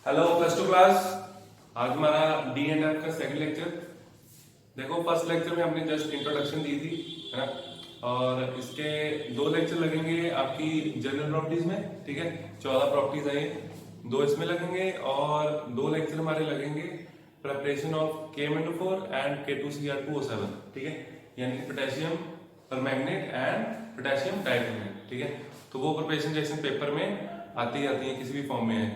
Hello plus two class. आज हमारा d and f का सेकंड लेक्चर। देखो फर्स्ट लेक्चर में हमने जस्ट इंट्रोडक्शन दी थी, है ना। और इसके दो लेक्चर लगेंगे आपकी जनरल प्रॉपर्टीज में, ठीक है। 14 प्रॉपर्टीज आई, दो इसमें लगेंगे और दो लेक्चर हमारे लगेंगे preparation of Km2 and K2Cr2O7, ठीक है। यानी पोटेशियम परमैंगनेट एंड पोटेशियम टाइटैनियम, ठीक है। तो वो प्रिपरेशन जैसे पेपर में आती है किसी भी फॉर्म में है,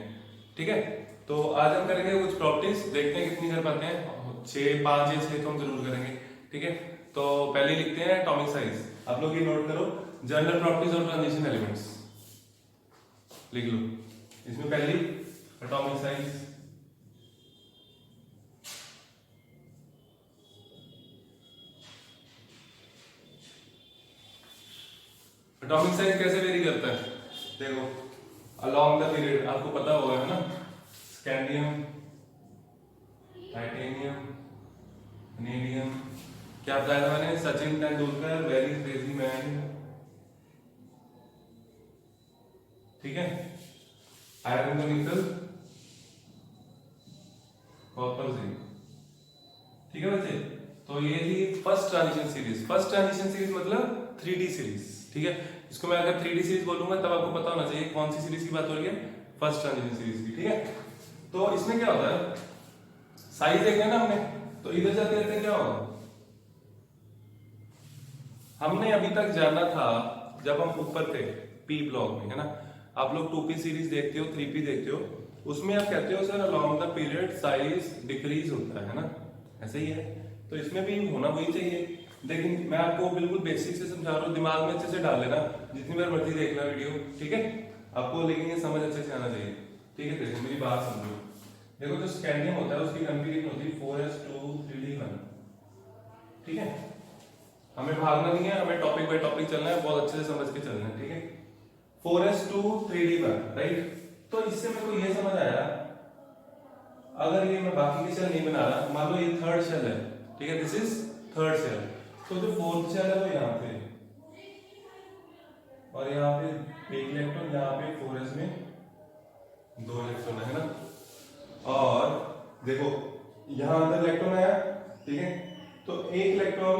ठीक है। तो आज हम करेंगे कुछ प्रॉपर्टीज, देखते हैं कितनी कर पाते हैं। 6, 5 या 6 तो हम जरूर करेंगे, ठीक है। तो पहले लिखते हैं एटॉमिक साइज। आप लोग ये नोट करो, जनरल प्रॉपर्टीज और ट्रांजिशन एलिमेंट्स लिख लो। इसमें पहली एटॉमिक साइज। एटॉमिक साइज कैसे वेरी करता है, देखो अलोंग द पीरियड आपको पता होगा, है ना। स्कैंडियम, टाइटेनियम, वनेडियम, क्या बताया था मैंने, Sachin Tendulkar, very crazy man, ठीक है। आयरन को निकल, कॉपर जिंक, ठीक है बच्चे। तो ये थी first transition series. First transition series मतलब 3D सीरीज, ठीक है। इसको मैं अगर 3D सीरीज बोलूंगा तब आपको पता होना चाहिए कौन सी सीरीज की बात हो रही है, फर्स्ट ट्रांजिशन सीरीज की, ठीक है। तो इसमें क्या होता है, साइज देखना ना हमने, तो इधर जाते रहते क्या होगा। हमने अभी तक जाना था जब हम ऊपर थे पी ब्लॉक में, है ना। आप लोग 2P सीरीज देखते हो, 3P देखते हो, उसमें आप कहते हो sir along the period size decrease होता है ना, ऐसे ही है। तो इसमें भी होना वही चाहिए, लेकिन मैं आपको बिल्कुल बेसिक से समझा रहा हूँ, दिमाग में अच्छे से डाल लेना, जितनी बार मर्जी देखना वीडियो, ठीक है। आपको लेकिन ये समझ अच्छे से आना चाहिए, ठीक है। देखो मेरी बात समझो। देखो जो स्कैंडियम होता है उसकी कॉन्फ़िगरेशन होती है 4s2 3d1, ठीक है। हमें भागना नहीं है, हमें टॉपिक बाय टॉपिक चलना है, बहुत अच्छे से समझ के चलना है, ठीक है। 4s2 3d1, right. तो इससे मेरे को ये समझ आया, अगर ये मैं बाकी के सेल नहीं बना रहा, मान लो ये थर्ड सेल है, ठीक है, दिस इज थर्ड सेल। तो जो फोर्थ सेल है वो यहाँ पे, और यहाँ पे एक इलेक्ट्रॉन, यहाँ पे 4s में 2 इलेक्ट्रॉन है ना। और देखो यहाँ अंदर इलेक्ट्रॉन आया, ठीक है। तो एक इलेक्ट्रॉन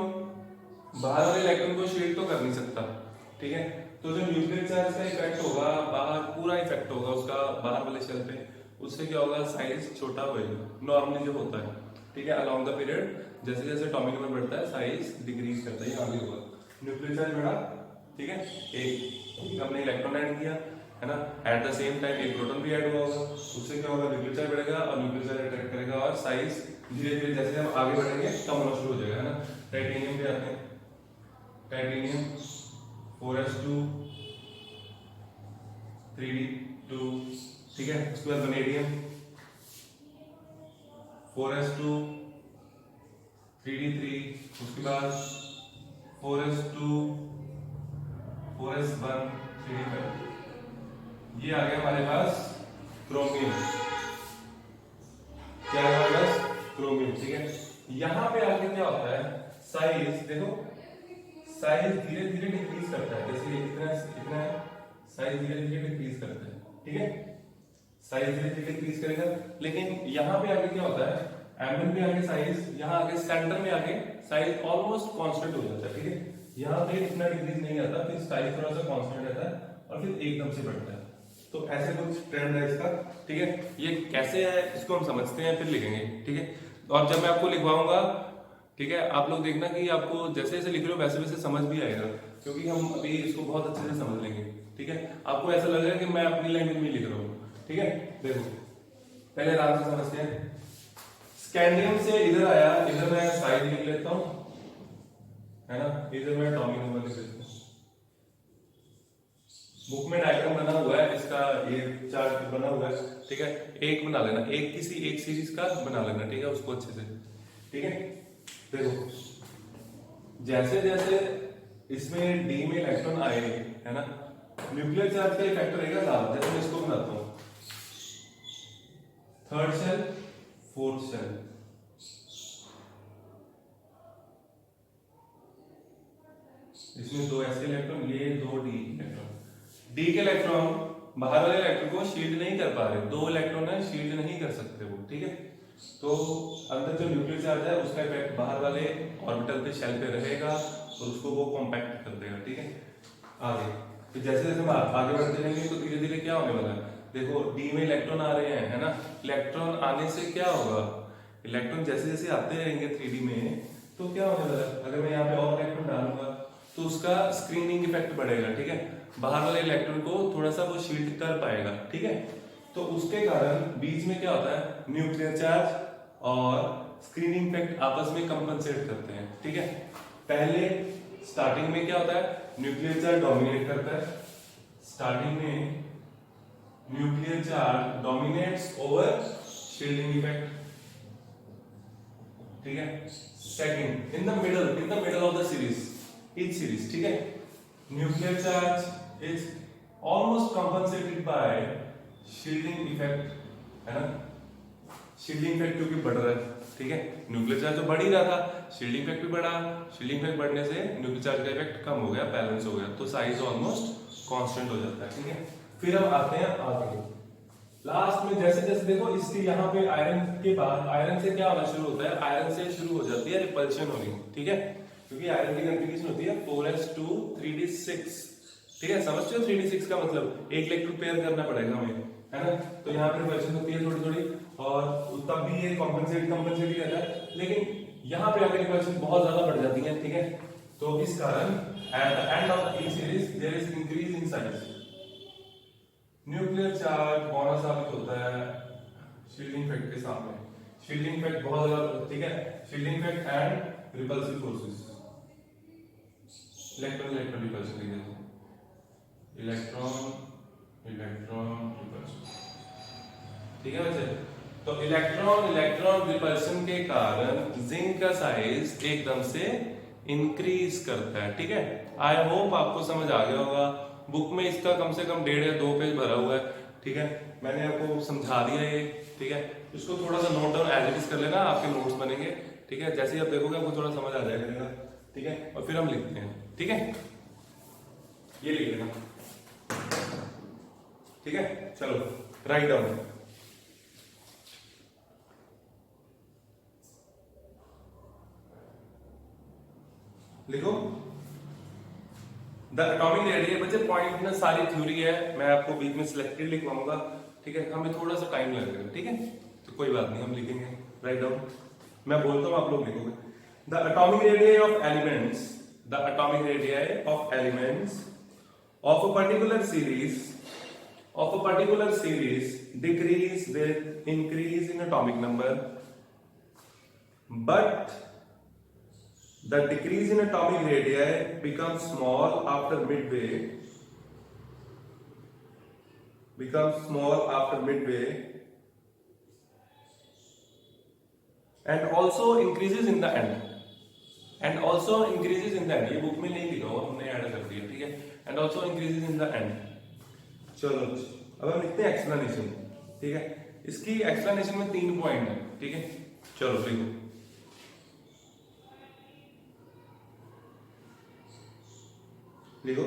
बाहर वाले इलेक्ट्रॉन को शेड तो कर नहीं सकता, ठीक है। तो जो न्यूक्लियर चार्ज का इफेक्ट होगा, बाहर पूरा इफेक्ट होगा उसका बाहर वाले सेल पे, उससे क्या होगा, साइज छोटा होगा नॉर्मली जो होता है, ठीक है। अलोंग द पीरियड जैसे जैसे एटॉमिक नंबर बढ़ता है साइज डिक्रीज करता है, यहाँ भी होगा। न्यूक्लियर चार्ज बढ़ा, ठीक है, एक हमने इलेक्ट्रॉन ऐड किया, है ना। एट द सेम टाइम एक प्रोटॉन भी ऐड हुआ होगा, उससे क्या होगा, न्यूक्लियर चार्ज बढ़ेगा और न्यूक्लियर चार्ज अट्रैक्ट करेगा और साइज धीरे धीरे जैसे हम आगे बढ़ेंगे कम होना शुरू हो जाएगा, है ना। टाइटेनियम पे आते हैं, टाइटेनियम 4s2 3d2, ठीक है। उसके बाद वनेडियम 4s2 3d3, उसके बाद 4s2 4s1 3d5। ये आ गया हमारे पास क्रोमियम, क्या है हमारे पास, क्रोमियम, ठीक है। यहां पे आगे क्या होता है, साइज देखो, साइज धीरे धीरे डिक्रीज करता है, जैसे इतना इतना है, साइज धीरे धीरे डिक्रीज करता है, ठीक है। साइज धीरे धीरे डिक्रीज करेगा, लेकिन यहाँ पे आगे क्या होता है, एमएन पे आगे साइज, यहाँ आगे सेंटर में आगे साइज ऑलमोस्ट कांस्टेंट हो जाता है, ठीक है। यहाँ पे इतना डिक्रीज नहीं आता, फिर साइज थोड़ा सा कांस्टेंट रहता है और फिर एकदम से बढ़ता है। तो ऐसे कुछ ट्रेंड है इसका, ठीक है। ये कैसे है इसको हम समझते हैं फिर लिखेंगे, ठीक है। और जब मैं आपको लिखवाऊंगा, ठीक है, आप लोग देखना कि आपको जैसे जैसे लिख रहे हो वैसे वैसे समझ भी आएगा, क्योंकि हम अभी इसको बहुत अच्छे से समझ लेंगे, ठीक है। आपको ऐसा लगेगा कि मैं अपनी लैंग्वेज में लिख रहा हूँ, ठीक है। देखो पहले आराम से समझते हैं। स्कैंडियम से इधर आया, इधर मैं साइज लिख लेता हूँ, है ना, इधर मैं एटॉमिक नंबर लिख लेता हूँ। बुक में डायग्राम बना हुआ है इसका, ये चार्ट बना हुआ है, ठीक है। एक बना लेना, एक किसी एक सीरीज का बना लेना, ठीक है, उसको अच्छे से, ठीक है। देखो जैसे जैसे इसमें डी में इलेक्ट्रॉन आए, है ना, न्यूक्लियर चार्ज का इफेक्ट रहेगा लाल, जैसे मैं इसको बनाता हूं, थर्ड सेल फोर्थ सेल, इसमें 2 ऐसे इलेक्ट्रॉन, ये 2 डी इलेक्ट्रॉन, डी के इलेक्ट्रॉन बाहर वाले इलेक्ट्रॉन को शील्ड नहीं कर पा रहे, 2 इलेक्ट्रॉन है शील्ड नहीं कर सकते वो, ठीक है। तो अंदर जो न्यूक्लियर चार्ज है उसका इफेक्ट बाहर वाले ऑर्बिटल पे शेल पे रहेगा और उसको वो कॉम्पैक्ट कर देगा, ठीक है। आगे तो जैसे जैसे हम आगे बढ़ते जाएंगे तो धीरे धीरे क्या होने वाला है, देखो डी में इलेक्ट्रॉन आ रहे हैं, है ना। इलेक्ट्रॉन आने से क्या होगा, इलेक्ट्रॉन जैसे जैसे आते रहेंगे 3D में तो क्या होने वाला है, अगर मैं यहाँ पे और इलेक्ट्रॉन डालूंगा तो उसका स्क्रीनिंग इफेक्ट बढ़ेगा, ठीक है। बाहर वाले इलेक्ट्रॉन को थोड़ा सा वो शील्ड कर पाएगा, ठीक है। तो उसके कारण बीच में क्या होता है, न्यूक्लियर चार्ज और स्क्रीनिंग इफेक्ट आपस में कंपनसेट करते हैं, ठीक है। पहले स्टार्टिंग में क्या होता है, न्यूक्लियर चार्ज डोमिनेट करता है, स्टार्टिंग में nuclear charge dominates over shielding effect, ठीक है। Second in the middle of the series, each series, ठीक है, nuclear charge is almost compensated by shielding effect, है ना। शील्डिंग इफेक्ट क्योंकि बढ़ रहा है, ठीक है, न्यूक्लियर चार्ज तो बढ़ ही रहा था, शील्डिंग इफेक्ट भी बढ़ा, शील्डिंग इफेक्ट बढ़ने से न्यूक्लियर चार्ज का इफेक्ट कम हो गया, बैलेंस हो गया, तो साइज ऑलमोस्ट कांस्टेंट हो जाता है, ठीक है। फिर हम आते हैं आगे लास्ट में, जैसे जैसे देखो इसके यहाँ पे आयरन के बाद, आयरन से क्या होना शुरू होता है, आयरन से शुरू हो जाती है रिपल्शन होनी, ठीक है, क्योंकि आयरन की कॉन्फ़िगरेशन होती है 4s2 3d6, ठीक है। समझते हो 3d6 का मतलब, एक इलेक्ट्रॉन पेयर करना पड़ेगा हमें, है ना। तो यहाँ पे रिपल्शन होती है थोड़ी थोड़ी, और तब भी ये कंपनसेट ही रहता है, लेकिन यहाँ पे आकर रिपल्शन बहुत ज्यादा बढ़ जाती है, ठीक है। तो इस कारण at the end of each series there is increase in size. Nuclear charge कौन साबित होता है शील्डिंग इफेक्ट के सामने, शील्डिंग इफेक्ट बहुत ज्यादा, ठीक है, shielding effect and repulsive forces, electron repulsion, electron repulsion, ठीक है वैसे। तो इलेक्ट्रॉन रिपल्शन के कारण जिंक का साइज एकदम से इंक्रीज करता है, ठीक है। आई होप आपको समझ आ गया होगा, बुक में इसका कम से कम 1.5 या 2 पेज भरा हुआ है, ठीक है। मैंने आपको समझा दिया ये, ठीक है। इसको थोड़ा सा note down as it is कर लेना, आपके नोट्स बनेंगे, ठीक है। जैसे ही आप देखोगे आपको थोड़ा समझ आ जाएगा, ठीक है। और फिर हम लिखते हैं, ठीक है, ये लिख लेना, ठीक है। चलो राइट डाउन, लिखो द एटॉमिक रेडियस, बच्चे पॉइंट में सारी थ्योरी है, मैं आपको बीच में सिलेक्टेड लिखवाऊंगा, ठीक है। हमें थोड़ा सा टाइम लगेगा, ठीक है, तो कोई बात नहीं, हम लिखेंगे, राइट डाउन, मैं बोलता हूँ आप लोग लिखोगे। The atomic radius of elements, the atomic radius of elements of a particular series decrease with increase in atomic number, but the decrease in atomic radii becomes small after midway and also increases in the end, ये book में नहीं लिखा हुआ, हमने add कर दिया, ठीक है, and also increases in the end। चलो अब हम लिखते हैं एक्सप्लेनेशन, ठीक है। इसकी एक्सप्लेनेशन में 3 पॉइंट है, ठीक है। चलो लिखो,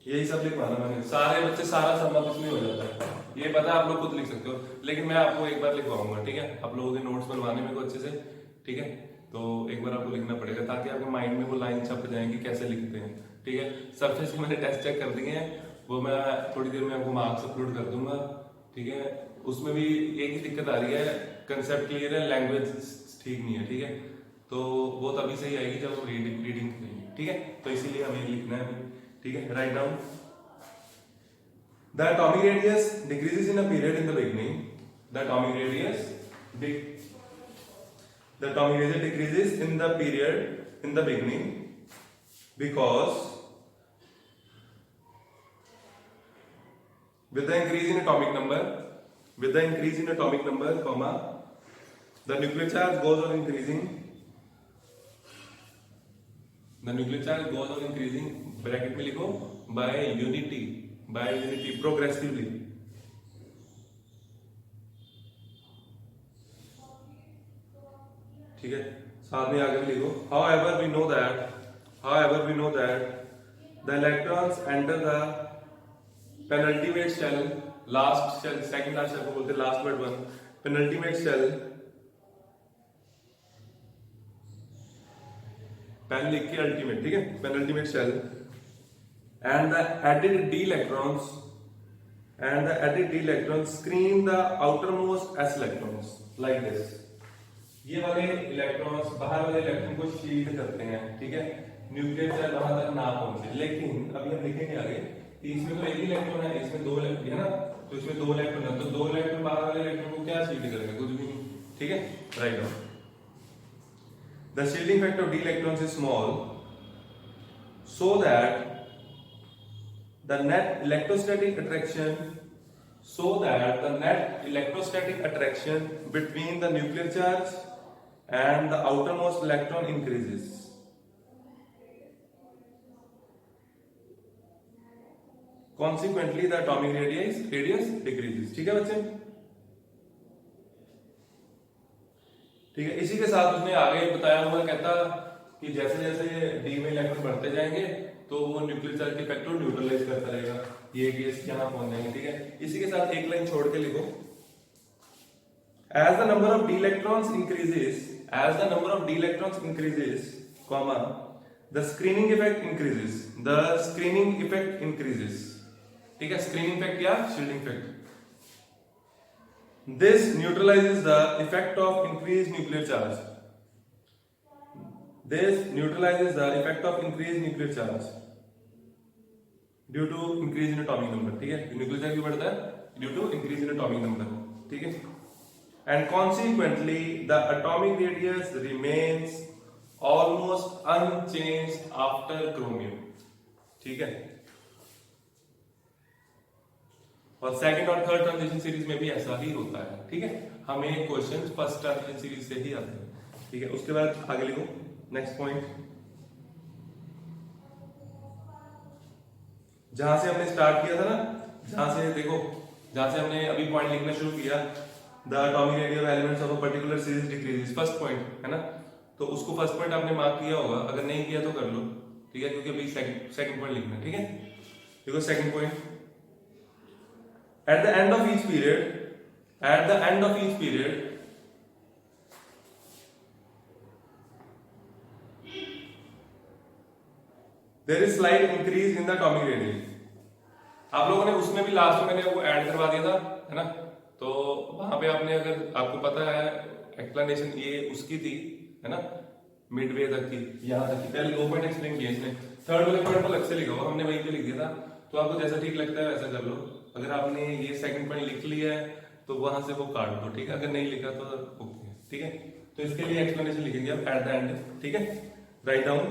यही सब लिखवाना मैंने, सारे बच्चे सारा समा कुछ नहीं हो जाता है, ये पता है, आप लोग खुद लिख सकते हो, लेकिन मैं आपको एक बार लिखवाऊंगा, ठीक है। आप लोगों के नोट्स बनवाने में को अच्छे से, ठीक है, तो एक बार आपको लिखना पड़ेगा ताकि आपके माइंड में वो लाइन छप जाएंगी कैसे लिखते हैं, ठीक है। सरफेस के मैंने टेस्ट चेक कर दिए हैं, वो मैं थोड़ी देर में आपको मार्क्स अपलोड कर दूंगा, ठीक है। उसमें भी एक ही दिक्कत आ रही है, कंसेप्ट क्लियर है, लैंग्वेज ठीक नहीं है, ठीक है। तो वो तभी सही आएगी जब हम रीडिंग करेंगे, ठीक है। तो इसीलिए हमें लिखना है, ठीक है। Write down, the atomic radius decreases in a period in the beginning, the atomic radius decreases in the period in the beginning because with the increase in atomic number, comma, the nuclear charge goes on increasing, bracket में लिखो, by unity progressively, ठीक है। साथ में आगे लिखो, however we know that the electrons enter the penultimate shell, last shell, second last shell को बोलते हैं last but one, penultimate shell, पहले लिख के ultimate, ठीक है, penultimate shell, and the added d electrons screen the outermost s electrons like this. ये वाले इलेक्ट्रॉन्स बाहर वाले इलेक्ट्रॉन को शील्ड करते हैं, ठीक है, न्यूक्लियर चार्ज वहां तक ना पहुंचे। लेकिन अभी हम लिखेंगे आगे कि इसमें तो एक ही इलेक्ट्रॉन है, इसमें दो इलेक्ट्रॉन है ना, तो इसमें दो इलेक्ट्रॉन है, तो दो इलेक्ट्रॉन बाहर वाले इलेक्ट्रॉन को क्या शील्ड करेंगे, कुछ भी नहीं, ठीक है, write down. The shielding factor of D electrons is small so that the net electrostatic attraction between the nuclear charge and the outermost electron increases. Consequently, the atomic radius decreases. ठीक है बच्चे, ठीक है। इसी के साथ उसने आगे बताया हुआ, कहता कि जैसे जैसे डी में इलेक्ट्रॉन बढ़ते जाएंगे तो वो न्यूक्लियर चार्ज के इफेक्ट को न्यूट्रलाइज करता रहेगा, ये गैस यहाँ पहुंच जाएंगे, ठीक है। इसी के साथ एक लाइन छोड़ के लिखो, as the number of d electrons increases, comma, the screening effect increases, ठीक है। स्क्रीनिंग इफेक्ट या shielding effect, this neutralizes the effect of increased nuclear charge. This neutralizes the effect of increased nuclear charge due to increase in atomic number, ठीक है। Nuclear charge क्यों बढ़ता है, due to increase in atomic number, ठीक है। And consequently the atomic radius remains almost unchanged after chromium, ठीक है। और सेकंड और थर्ड ट्रांजिशन सीरीज में भी ऐसा ही होता है, ठीक है। हमें क्वेश्चन फर्स्ट ट्रांजिशन सीरीज से ही आते हैं, ठीक है। उसके बाद आगे लिखो नेक्स्ट पॉइंट, जहां से हमने स्टार्ट किया था ना, जहां से देखो, जहां से हमने अभी पॉइंट लिखना शुरू किया, the atomic radius of elements of a particular series decreases, first point है ना, तो उसको फर्स्ट पॉइंट आपने मार्क किया होगा, अगर नहीं किया तो कर लो, ठीक है, क्योंकि अभी सेकंड पॉइंट लिखना है, ठीक है। देखो second point, at the end of each period there is slight increase in the atomic radius. आप लोगों ने उसमें भी लास्ट में मैंने वो ऐड करवा दिया था, है ना, तो वहां पे आपने, अगर आपको पता है एक्सप्लेनेशन ये उसकी थी, है ना, मिडवे तक की, यहाँ तक की, पहले 2 पॉइंट एक्सप्लेन किए इसने, थर्ड वाले पॉइंट को अलग से लिखा हुआ, हमने वहीं पे लिख दिया था, तो आपको जैसा ठीक लगता है वैसा कर लो। अगर आपने ये सेकंड पॉइंट लिख लिया है तो वहां से वो काट दो, ठीक है, अगर नहीं लिखा तो ओके, ठीक है। तो इसके लिए एक्सप्लेनेशन लिखेंगे आप एट द एंड, ठीक है। Write down,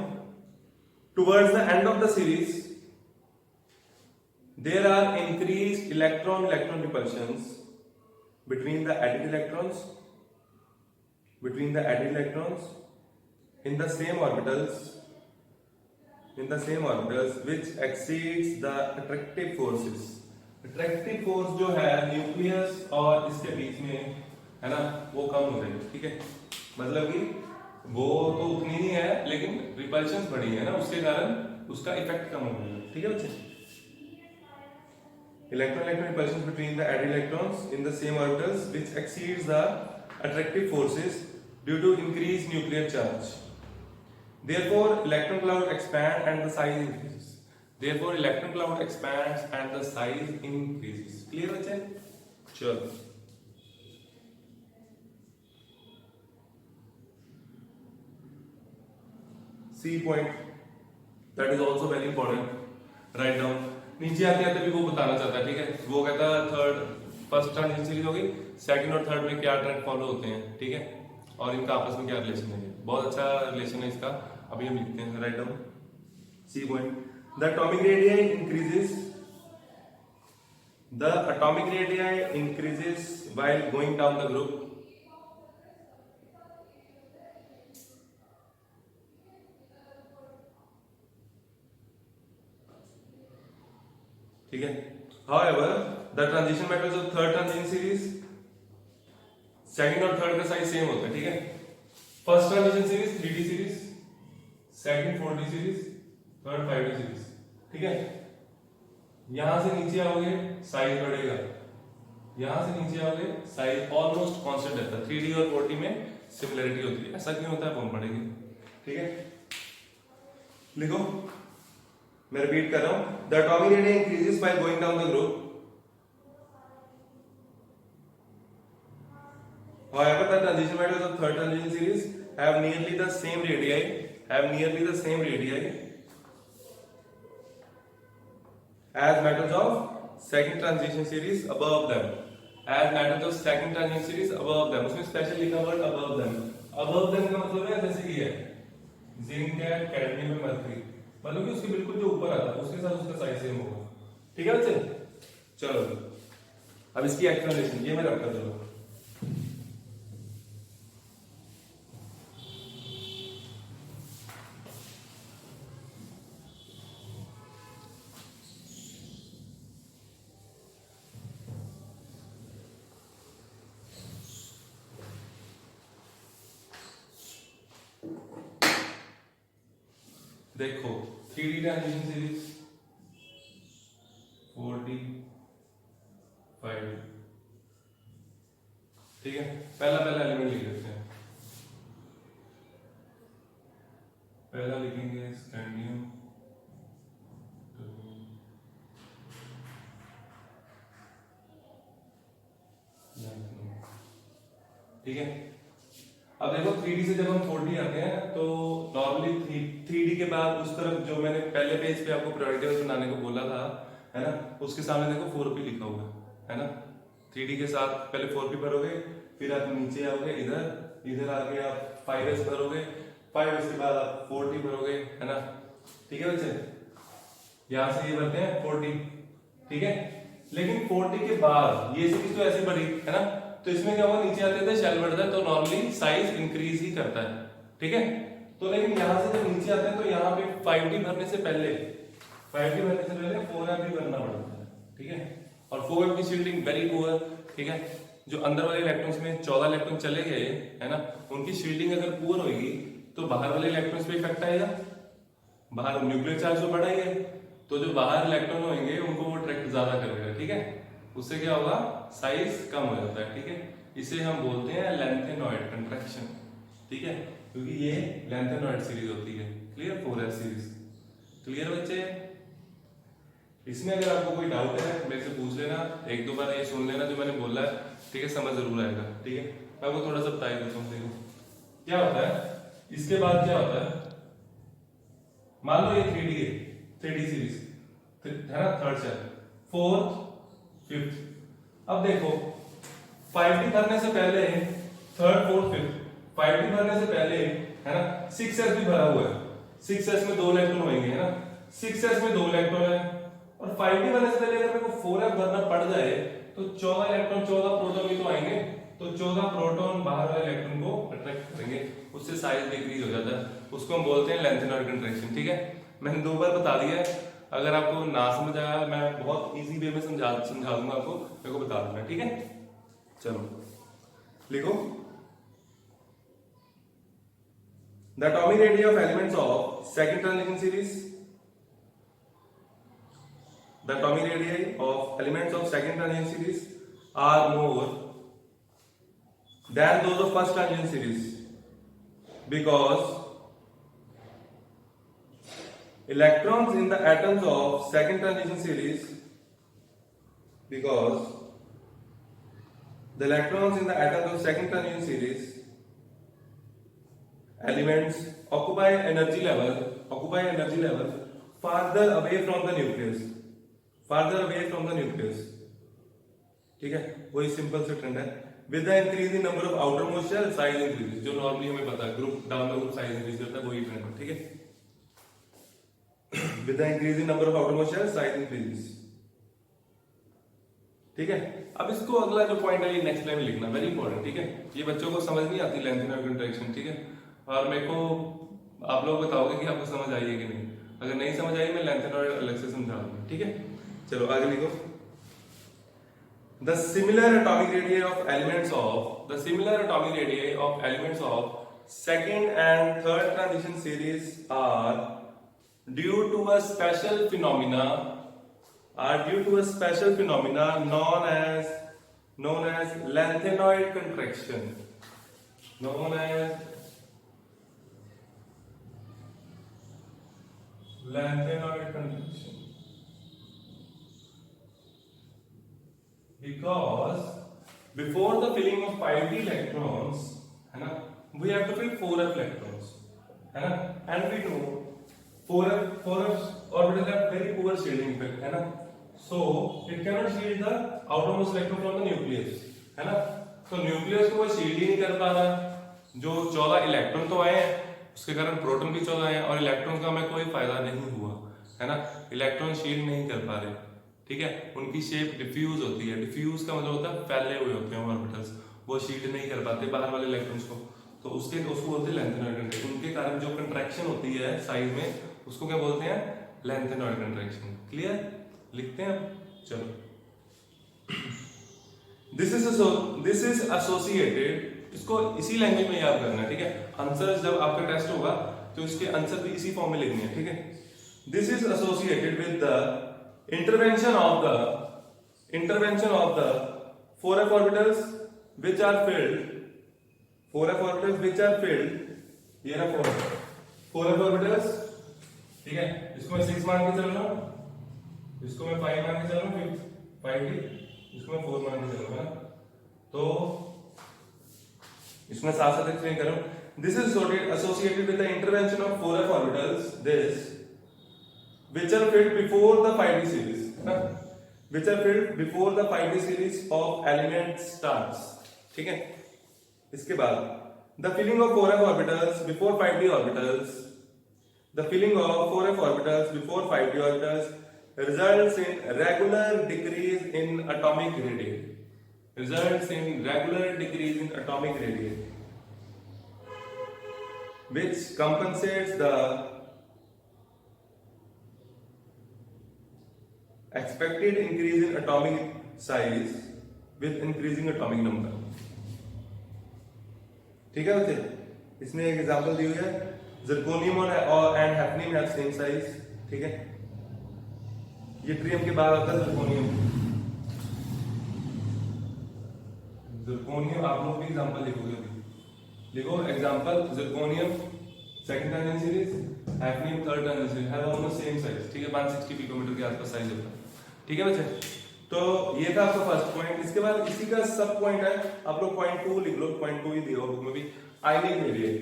towards the end of the series there are increased electron repulsions between the added electrons in the same orbitals which exceeds the attractive forces. attractive force जो है nucleus और इसके बीच में, है ना, वो कम हो रही है, ठीक है। मतलब कि वो तो उतनी ही है लेकिन रिपल्शन बढ़ी है ना, उसके कारण उसका इफेक्ट कम हो रहा है, ठीक है बच्चे। electron repulsion between the added electrons in the same orbitals which exceeds the attractive forces due to increased nuclear charge. Therefore, electron cloud expand and the size increases. Therefore, electron cloud expands and the size increases. Clear बच्चे? चलो। C point that is also very important. Write down. नीचे आते आते भी वो बताना चाहता है, ठीक है। वो कहता है फर्स्ट ट्रांजिशन सीरीज होगी, सेकंड और थर्ड में क्या ट्रेंड फॉलो होते हैं, ठीक है, और इनका आपस में क्या रिलेशन है। बहुत अच्छा रिलेशन है इसका, अभी हम लिखते हैं। Write down C point, the atomic radii increases while going down the group. ठीक है। However, the transition methods of third transition series, second और थर्ड का साइज सेम होता है, ठीक है। First transition series 3D series, second 4D series, third 5D series, ठीक है, यहां से नीचे आओगे साइज बढ़ेगा, यहां से नीचे आओगे साइज ऑलमोस्ट कांस्टेंट रहता है। 3D और 4D में सिमिलरिटी होती है, ऐसा क्यों होता है वो हम पढ़ेंगे। ठीक है, लिखो, मैं रिपीट कर रहा हूं, the atomic radius increases by going down the group, however the transition metals of third transition series have nearly the same radii as metals of second transition series above them, उसमें special लिखा word above them का मतलब है जैसे कि है zinc है, cadmium है, मरकरी, मतलब कि उसके बिल्कुल जो ऊपर आता है उसके साथ उसका साइज सेम होगा। ठीक है बच्चे, चलो अब इसकी एक्सप्लेनेशन ये मैं रखता चलो। देखो 3D transition series 4D 5D, ठीक है, पहला एलिमेंट लिख लेते हैं। पहला लिखेंगे स्कैंडियम, ठीक है। अब देखो 3D से जब हम 4D आते हैं तो नॉर्मली 3D के बाद उस तरफ जो मैंने पहले पेज पे आपको पीरियोडिक टेबल बनाने को बोला था, है ना, उसके सामने देखो 4p लिखा हुआ है ना। 3D के साथ पहले 4p भरोगे, फिर आप नीचे आओगे इधर आके आप 5s भरोगे, 5s के बाद आप 4t भरोगे, है ना। ठीक है बच्चे, यहां से ये भरते हैं 4t, ठीक है। लेकिन 4t के बाद ये सीरीज तो ऐसे बढ़ी है ना, तो इसमें क्या होगा, नीचे आते थे शेल बढ़ता है तो नॉर्मली साइज इंक्रीज ही करता है। ठीक है, तो लेकिन यहां से जब नीचे आते हैं तो यहाँ पे 5D भरने से पहले 4f भी भरना पड़ता है। ठीक है, और 4f की शील्डिंग वेरी पुअर। ठीक है, जो अंदर वाले इलेक्ट्रॉन्स में 14 इलेक्ट्रॉन चले गए है ना, उनकी शील्डिंग अगर पुअर होगी तो बाहर वाले इलेक्ट्रॉन्स पे इफेक्ट आएगा, बाहर न्यूक्लियर चार्ज तो बढ़ा ही है, तो जो बाहर इलेक्ट्रॉन होंगे उनको वो अट्रैक्ट ज्यादा करेगा। ठीक है, उससे क्या होगा, साइज कम हो जाता है। ठीक है, इसे हम बोलते हैं लेंथेनॉइड कंट्रैक्शन। ठीक है, क्योंकि ये लेंथेनॉइड सीरीज होती है। क्लियर, 4f सीरीज क्लियर बच्चे। इसमें अगर आपको कोई डाउट है मेरे से पूछ लेना, एक दो बार ये सुन लेना जो मैंने बोला है, ठीक है, समझ जरूर आएगा। ठीक है, मैं आपको थोड़ा सा बता देता हूँ। देखो क्या होता है, इसके बाद क्या होता है, मान लो ये 3D है, 3D सीरीज है ना, थर्ड सेल, फोर्थ, फिफ्थ। अब देखो 5D भरने से पहले, थर्ड, फोर्थ, फिफ्थ, 5D भरने से पहले है ना 6s भी भरा हुआ है। 6s में 2 इलेक्ट्रॉन होंगे, है ना, 6s में 2 इलेक्ट्रॉन है, और 5D भरने से पहले अगर मेरे को 4f भरना पड़ जाए तो 14 इलेक्ट्रॉन, 14 प्रोटॉन भी तो आएंगे, तो 14 प्रोटॉन बाहर वाले इलेक्ट्रॉन को अट्रैक्ट करेंगे, उससे साइज डिक्रीज हो जाता है, उसको हम बोलते हैं लेंथेनॉइड कंट्रैक्शन। ठीक है, मैंने 2 बार बता दिया है, अगर आपको ना समझ आया मैं बहुत इजी वे में समझा दूंगा आपको, मेरे को बता दूंगा। ठीक है, चलो लिखो, the atomic radius of elements of second transition series, the atomic radii of elements of second transition series are more than those of first transition series because electrons in the atoms of second transition series, because the electrons in the atoms of second transition series elements occupy energy level farther away from the nucleus, ठीक है, वही simple से trend है। With the increase in number of outer most shell size increase, जो normally हमें पता है group down the group size increase करता है, वही ट्रेंड है। ठीक है, with the increase in number of outer most shell size increase. ठीक है, अब इसको अगला जो पॉइंट है ये नेक्स्ट लाइन में लिखना, वेरी इंपॉर्टेंट। ठीक है, ये बच्चों को समझ नहीं आती लेंथेनॉइड कंट्रैक्शन। ठीक है, और मेरे को आप लोग बताओगे कि आपको समझ आई है कि नहीं, अगर नहीं समझ आई मैं लेंथेनॉइड अलग से समझा दूंगा। ठीक है, चलो आगे लिखो, the similar atomic radii of elements of second and third transition series are due to a special phenomena known as lanthanoid contraction, known as lanthanoid contraction, because before the filling of 5d electrons, है ना, we have to fill 4f electrons, है ना, and we know 4f orbitals have very poor shielding effect, है ना, so it cannot shield the outermost electron from the nucleus, है ना, तो nucleus को वो शील्ड ही नहीं कर पा रहा, जो 14 इलेक्ट्रॉन तो आए हैं उसके कारण प्रोटॉन भी 14 आए हैं, और इलेक्ट्रॉन का हमें कोई फायदा नहीं हुआ, है ना, इलेक्ट्रॉन शील्ड नहीं कर पा रहे, ठीक है, उनकी शेप डिफ्यूज होती है, डिफ्यूज का मतलब होता है फैले हुए होते हैं ऑर्बिटल्स, वो शील्ड नहीं कर पाते बाहर वाले इलेक्ट्रॉन्स को, तो उसको बोलते हैं लैंथेनॉइड कंट्रैक्शन, उनके कारण जो कंट्रैक्शन होती है साइज में उसको क्या बोलते हैं, लैंथेनॉइड कंट्रैक्शन। क्लियर, लिखते हैं अब, चलो, दिस इज एसोसिएटेड, इसको इसी लैंग्वेज में याद करना है, ठीक है, आंसर जब आपका टेस्ट होगा तो इसके आंसर भी इसी फॉर्म में लिखने हैं, ठीक है, this is associated with the intervention of the 4f orbitals which are filled, 4f orbitals which are filled, ये ना 4f orbitals, ठीक है, इसको मैं 6 मान के चल रहा हूं, इसको मैं 5 मान के चल रहा हूं, 5d, इसको मैं 4 मान के चल रहा हूं, तो इसमें साथ साथ एक्सप्लेन कर रहा हूं, this is associated with the intervention of 4f orbitals which are filled before the 5d series, which are filled before the 5d series of elements starts, ठीक है, इसके बाद the filling of 4f orbitals before 5d orbitals, the filling of 4f orbitals before 5d orbitals results in regular decrease in atomic radii, which compensates the expected increase in atomic size with increasing atomic number, ठीक है बच्चे, इसमें एक example दी हुई है, zirconium और and hafnium have same size, ठीक है, ये ट्रियम के बाद आता है zirconium, आप लोग भी एग्जांपल लिखोगे, लिखो example, zirconium second turn series, hafnium third turn series have almost same size, ठीक है, 160 पिकोमीटर के आसपास साइज होता है, ठीक है बच्चे, तो ये था आपका फर्स्ट पॉइंट। इसके बाद इसी का सब पॉइंट है, आप लोग पॉइंट 2 लिख लो, पॉइंट 2 ही दिया बुक में भी, आयनिक रेडिएट,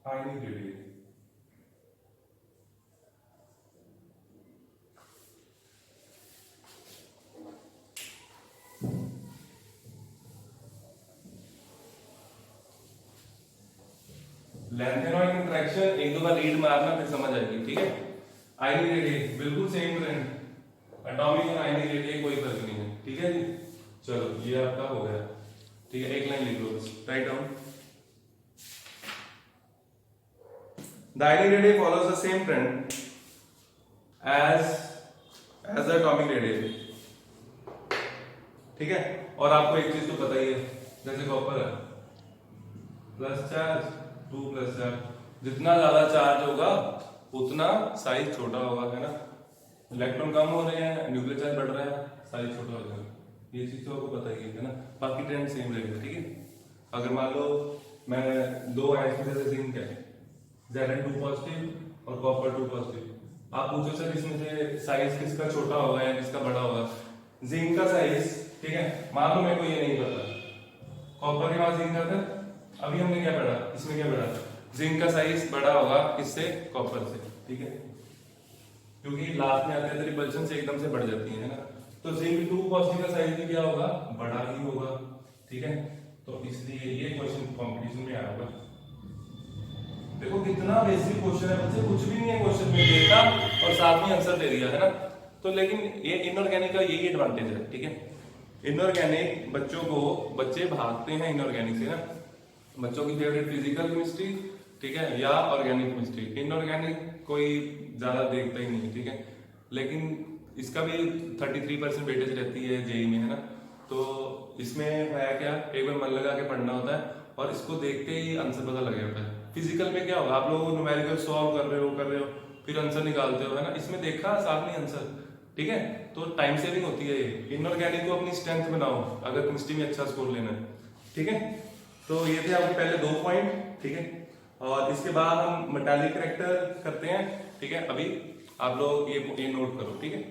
आयनिक रेडिएट, लैंथेनॉइड इंटरेक्शन, एक दो बार रीड मारना फिर समझ आएगी, ठीक है, आयनिक रेडिएट बिल्कुल सेम ट्रेंड, एटॉमिक और आयनिक रेडिएट कोई फर्क नहीं है, ठीक है जी, चलो ये आपका हो गया, ठीक है, एक लाइन लिख लो, write down, the ionic radiate follows the same trend as the atomic radiate, ठीक है, और आपको एक चीज तो पता ही है, जैसे कॉपर है प्लस चार्ज 2 प्लस चार्ज, जितना ज्यादा चार्ज होगा उतना साइज छोटा होगा, है ना, इलेक्ट्रॉन कम हो रहे हैं, न्यूक्लियर चार्ज बढ़ रहा है, साइज छोटा हो जाएगा, ये चीज तो आपको पता ही है ना, बाकी ट्रेंड सेम रहेगा, ठीक है, अगर मान लो मैं दो आयंस में जैसे जिंक है, Zn2 पॉजिटिव और कॉपर 2 पॉजिटिव, आप पूछो सर इसमें से साइज किसका छोटा होगा या किसका बड़ा होगा, जिंक का साइज, ठीक है, मान लो मेरे को ये नहीं पता, कॉपर के बाद जिंक आता है, अभी हमने क्या पढ़ा, इसमें क्या पढ़ा, जिंक का साइज बड़ा होगा किससे, कॉपर से, ठीक है, क्योंकि लास्ट में आते हैं तो रिपल्शन से एकदम से बढ़ जाती है ना, तो जिंक 2 पॉजिटिव का साइज भी क्या होगा, बड़ा ही होगा, ठीक है, तो इसलिए ये क्वेश्चन कंपटीशन में आया होगा, देखो कितना बेसिक क्वेश्चन है बच्चे, कुछ भी नहीं है क्वेश्चन में, देखा और साथ में आंसर दे दिया, है ना, तो लेकिन ये इनऑर्गेनिक का यही एडवांटेज है, ठीक है, इनऑर्गेनिक बच्चे भागते हैं इनऑर्गेनिक से ना, बच्चों की फेवरेट फिजिकल केमिस्ट्री, ठीक है, या ऑर्गेनिक केमिस्ट्री, इनऑर्गेनिक कोई ज्यादा देखता ही नहीं है, ठीक है, लेकिन इसका भी 33% वेटेज रहती है जेई में, है ना, तो इसमें है क्या, एक बार मन लगा के पढ़ना होता है और इसको देखते ही आंसर पता लग जाता है, फिजिकल में क्या होगा, आप लोग न्यूमेरिकल सॉल्व कर रहे हो फिर आंसर निकालते हो, है ना, इसमें देखा साथ में आंसर, ठीक है। तो टाइम सेविंग होती है ये। इनऑर्गेनिक को अपनी स्ट्रेंथ बनाओ अगर केमिस्ट्री में अच्छा स्कोर लेना है, ठीक है। तो ये थे आपके पहले 2 पॉइंट, ठीक है। और इसके बाद हम मेटालिक करेक्टर करते हैं, ठीक है। अभी आप लोग ये नोट करो, ठीक है।